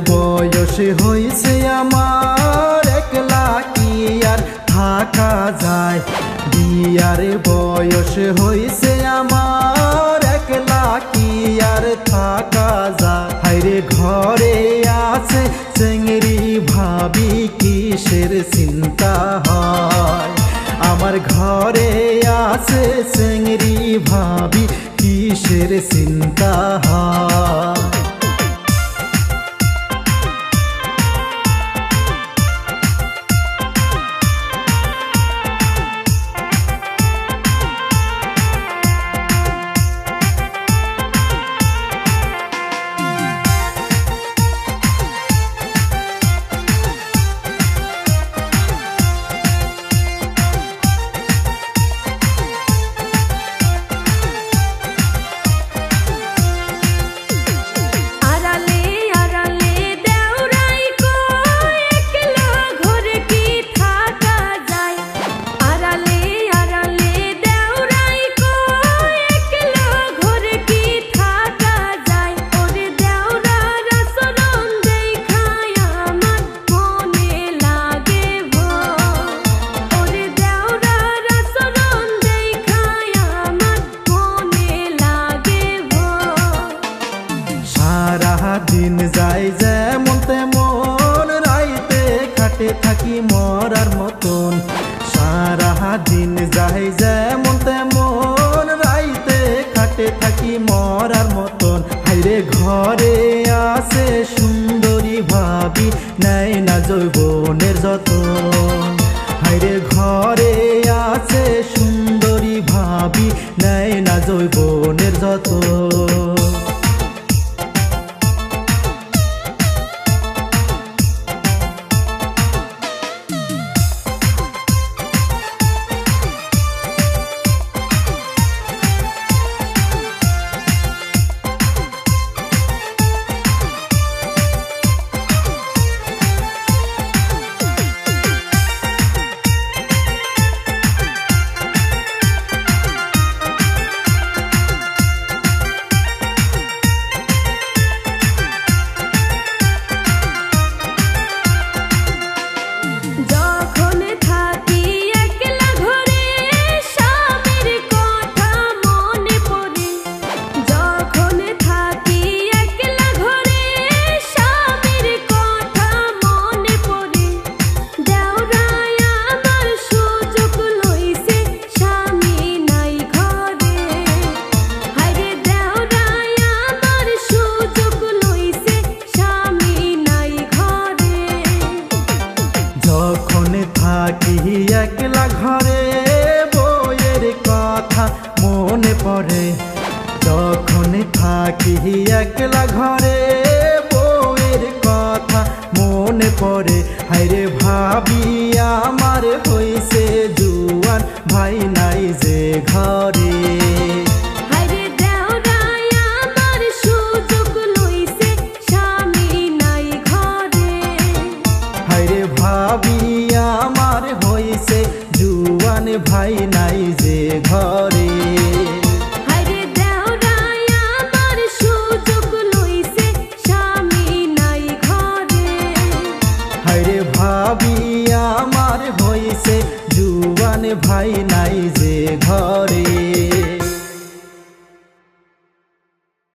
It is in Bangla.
বয়স হইছে আমার, একলা কি আর থাকা যায়। বিয়ার বয়স হইছে আমার, একলা কি আর থাকা যায়। হায়রে ঘরে আছে চেংড়ি ভাবি, কিসের চিন্তা হয়। আমার ঘরে আছে চেংড়ি ভাবি, কিসের চিন্তা হয়। দিন যায় যেমন তেমন, রাইতে খাটে থাকি মরার মতন। সারা দিন যায় যেমন তেমন, রাইতে খাটে থাকি মরার মতন। হায়রে ঘরে আছে সুন্দরী ভাবি, নেয় না যৌবনের যতন। হায়রে ঘরে আছে সুন্দরী ভাবি, নেয় না যৌবনের যতন। থাকি একলা ঘরে বইয়ের কথা মনে পড়ে। যখন থাকি একলা ঘরে বইয়ের কথা মনে পড়ে। হায়রে ভাবি আমার হইছে জুয়ান, ভাই নাই যে ঘরে। ভাবি আমার হইছে জুয়ান, ভাই নাই যে ঘরে। হায়রে দেওরাই আমার সুযোগ লইছে, স্বামী নাই ঘরে। হায়রে ভাবি আমার হইছে জুয়ান, ভাই নাই যে ঘরে।